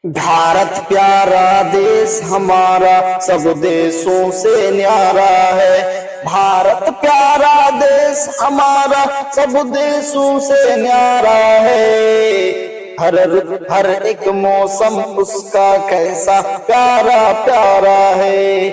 भारत प्यारा देश हमारा सब देशों से न्यारा है। भारत प्यारा देश हमारा सब देशों से न्यारा है। हर एक मौसम उसका कैसा प्यारा प्यारा है।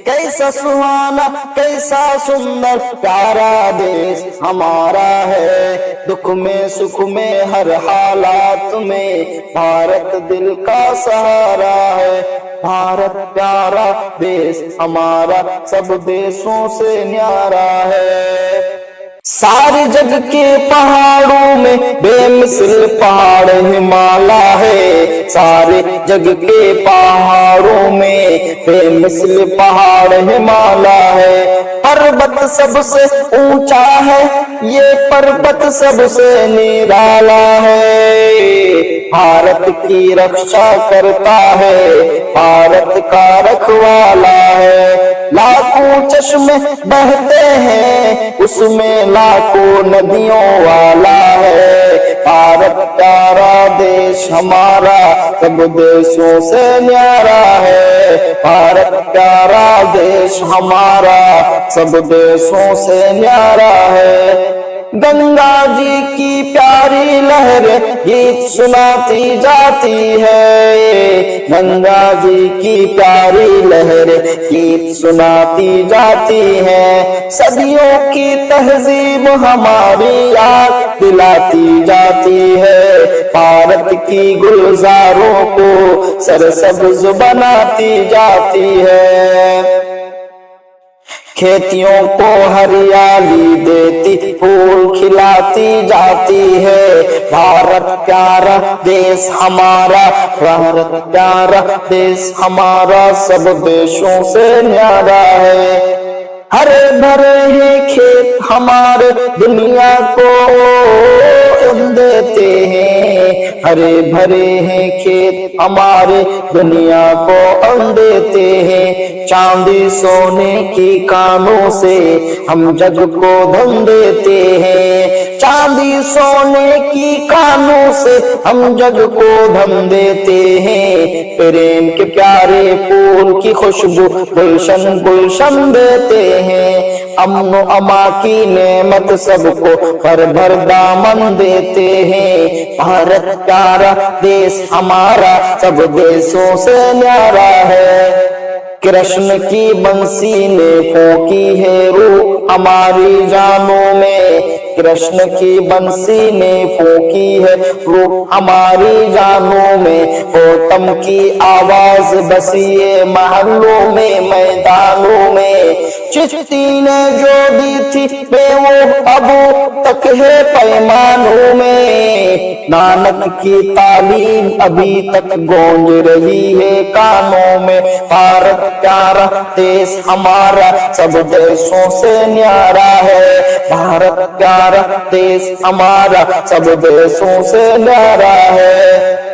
कैसा सुहाना कैसा सुंदर प्यारा देश हमारा है। दुख में सुख में हर हालात में भारत दिल का सहारा है। भारत प्यारा देश हमारा सब देशों से न्यारा है। सारे जग के पहाड़ों में बेमिसाल पहाड़ हिमालय है। सारे जग के पहाड़ों में बेमिसाल पहाड़ हिमालय है। पर्वत सबसे ऊंचा है, ये पर्वत सबसे निराला है। भारत की रक्षा करता है, भारत का रखवाला है। लाखों चश्मे बहते हैं, उसमें लाखों नदियों वाला है। भारत प्यारा देश हमारा सब देशों से न्यारा है। भारत प्यारा देश हमारा सब देशों से न्यारा है। गंगा जी की प्यारी लहरें गीत सुनाती जाती है। गंगा जी की प्यारी लहरें गीत सुनाती जाती है। सदियों की तहजीब हमारी याद दिलाती जाती है। भारत की गुलजारों को सरसब्ज बनाती जाती है। खेतियों को हरियाली देती फूल खिलाती जाती है। भारत प्यारा देश हमारा, भारत प्यारा देश हमारा सब देशों से न्यारा है। हरे भरे हैं खेत हमारे दुनिया को देते हैं। हरे भरे हैं खेत हमारे दुनिया को अन्न देते हैं। चांदी सोने की कानों से हम जग को धन देते हैं। चांदी सोने की कानों से हम जग को धन देते हैं। प्रेम के प्यारे फूल की खुशबू गुलशन गुलशन देते हैं। अमन अमा की नेमत सबको भर भर दामन देते हैं। भारत प्यारा देश हमारा सब देशों से न्यारा है। कृष्ण की बंसी ने फूंकी है रूह हमारी जानों में। कृष्ण की बंसी ने फूंकी है रूह हमारी जानों में। गौतम की आवाज बसी है महलों में मैदानों में। चिश्ती ने जो दी थी वो अब तक है पैमानों में। नानक की तालीम अभी तक गूंज रही है कानों में। भारत प्यारा देश हमारा सब देशों से न्यारा है। भारत प्यारा देश हमारा सब देशों से न्यारा है।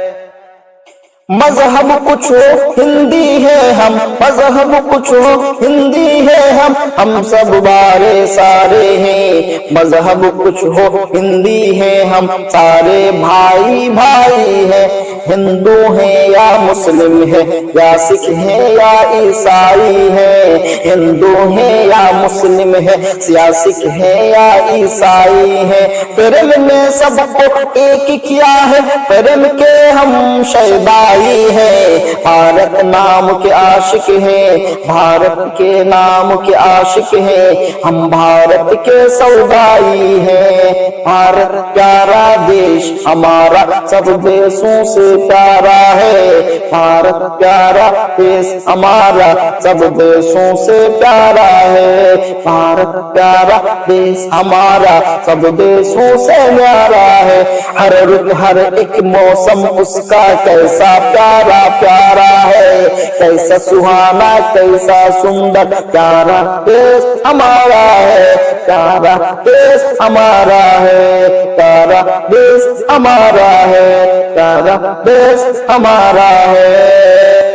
मजहब कुछ हो हिंदी है हम, मजहब कुछ हो हिंदी है हम सब बारे सारे हैं। मजहब कुछ हो हिंदी है हम सारे भाई भाई है। हिंदू है या मुस्लिम है या सिख है या ईसाई है। हिंदू है या मुस्लिम है या सिख है या ईसाई है। प्रेम में सबको एक किया है, प्रेम के हम शैदाई है। भारत नाम के आशिक है, भारत के नाम के आशिक है। हम भारत के सौदाई है। भारत प्यारा देश हमारा सब देशों से प्यारा है। भारत प्यारा देश हमारा सब देशों से प्यारा है। भारत प्यारा देश हमारा सब देशों से न्यारा है। हर रुत हर एक मौसम उसका कैसा प्यारा प्यारा है। कैसा सुहाना कैसा सुंदर प्यारा देश हमारा है। प्यारा देश हमारा है, प्यारा देश हमारा है, प्यारा देश हमारा है।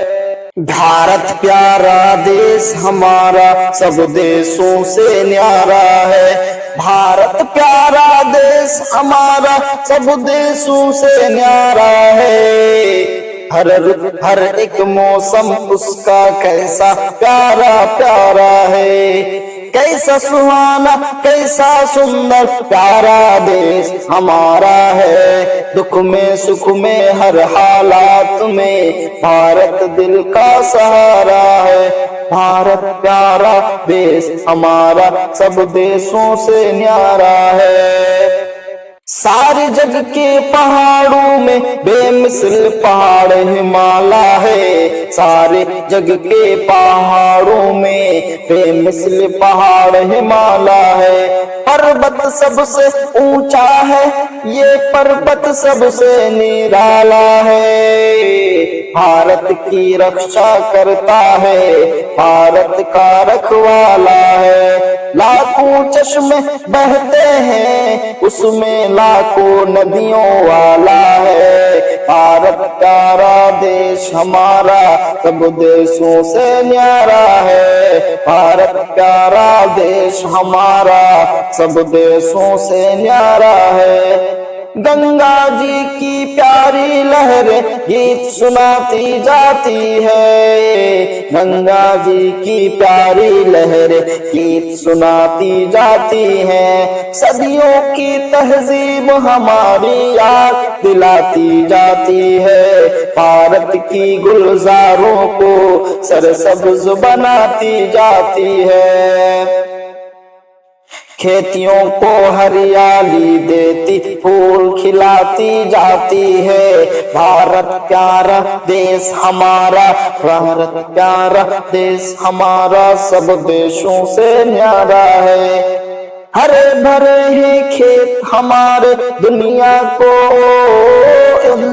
भारत प्यारा देश हमारा सब देशों से न्यारा है। भारत प्यारा देश हमारा सब देशों से न्यारा है। हर रुत हर एक मौसम उसका कैसा प्यारा प्यारा है। कैसा सुहाना कैसा सुंदर प्यारा देश हमारा है। दुख में सुख में हर हालात में भारत दिल का सहारा है। भारत प्यारा देश हमारा सब देशों से न्यारा है। सारे जग के पहाड़ों में बेमिसल पहाड़ हिमालय है। सारे जग के पहाड़ों में बेमिसल पहाड़ हिमालय है। पर्वत सबसे ऊंचा है ये पर्वत सबसे निराला है। भारत की रक्षा करता है भारत का रखवाला है। लाखों चश्मे बहते हैं उसमें लाखों नदियों वाला है। भारत प्यारा देश हमारा सब देशों से न्यारा है। भारत प्यारा देश हमारा सब देशों से न्यारा है। गंगा जी की प्यारी लहरें गीत सुनाती जाती है। गंगा जी की प्यारी लहरें गीत सुनाती जाती हैं। सदियों की तहजीब हमारी याद दिलाती जाती है। भारत की गुलजारों को सरसब्ज बनाती जाती है। खेतियों को हरियाली देती फूल खिलाती जाती है। भारत प्यारा देश हमारा भारत प्यारा देश हमारा सब देशों से न्यारा है। हरे भरे हैं खेत हमारे दुनिया को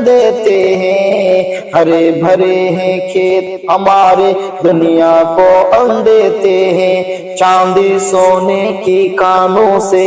देते हैं। हरे भरे हैं खेत हमारे दुनिया को अन्न देते हैं। चांदी सोने की कानों से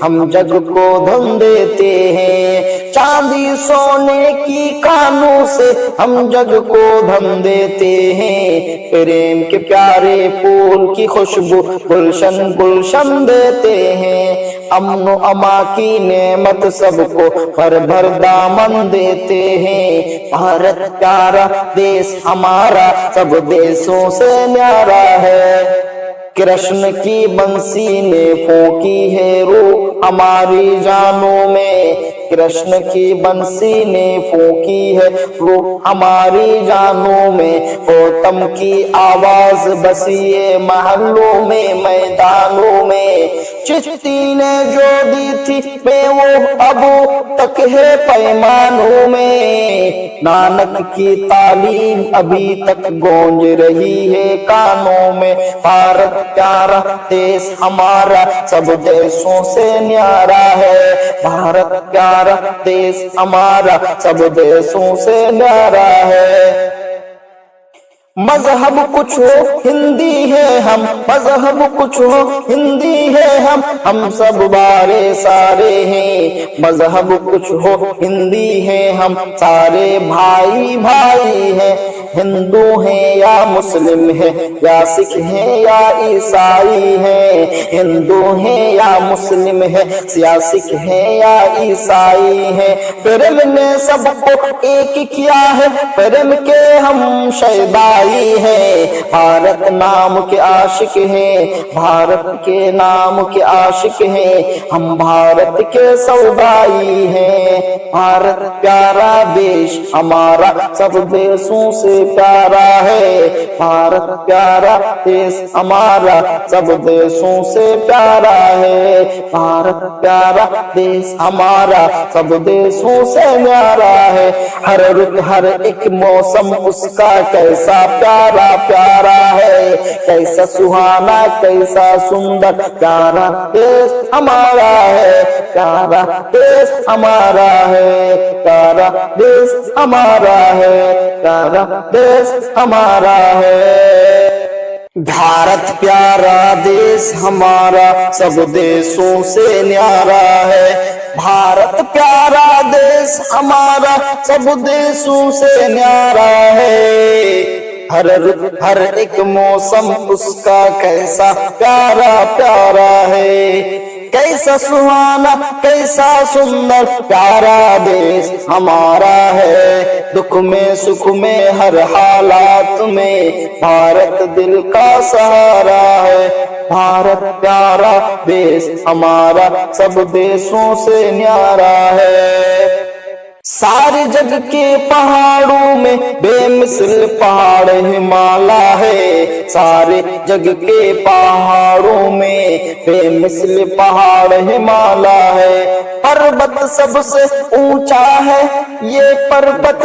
हम जग को धन देते हैं। चांदी सोने की कानों से हम जग को धन देते हैं। प्रेम के प्यारे फूल की खुशबू गुलशन गुलशन देते हैं। अमन अमा की नेमत सबको भर भर दामन देते हैं। भारत प्यारा देश हमारा सब देशों से न्यारा है। कृष्ण की बंसी ने फूंकी है रूह हमारी जानों में। कृष्ण की बंसी ने फूंकी है रूह हमारी जानों में। गौतम की आवाज बसी है महलों में मैदानों में। चिश्ती ने जो दी थी वो अब तक है पैमानों में। नानक की तालीम अभी तक गूंज रही है कानों में। भारत प्यारा देश हमारा सब देशों से न्यारा है। भारत प्यारा देश हमारा सब देशों से न्यारा है। मजहब कुछ हो हिंदी है हम मजहब कुछ हो हिंदी है हम सब बारे सारे हैं। मजहब कुछ हो हिंदी है हम सारे भाई भाई हैं। हिंदू हैं या मुस्लिम है या सिख है या ईसाई है। हिंदू हैं या मुस्लिम है या सिख है या ईसाई है। प्रेम ने सबको एक किया है प्रेम के हम शैदाई है। भारत नाम के आशिक हैं भारत के नाम के आशिक हैं। हम भारत के सौदाई हैं। भारत प्यारा देश हमारा सब देशों से प्यारा है। भारत प्यारा देश हमारा सब देशों से प्यारा है। भारत प्यारा देश हमारा सब देशों से न्यारा है। हर रुत हर एक मौसम उसका कैसा प्यारा प्यारा है। कैसा सुहाना कैसा सुंदर प्यारा देश हमारा है। प्यारा देश हमारा है। प्यारा देश हमारा है। प्यारा देश हमारा है। भारत प्यारा देश हमारा सब देशों से न्यारा है। भारत प्यारा देश हमारा सब देशों से न्यारा है। हर रुत हर एक मौसम उसका कैसा प्यारा प्यारा है। कैसा सुहाना कैसा सुंदर प्यारा देश हमारा है। दुख में सुख में हर हालात में भारत दिल का सहारा है। भारत प्यारा देश हमारा सब देशों से न्यारा है। सारे जग के पहाड़ों में बेमिसाल पहाड़ हिमालय है। सारे जग के पहाड़ों में बेमिसाल पहाड़ हिमालय है। पर्वत सबसे ऊंचा है ये पर्वत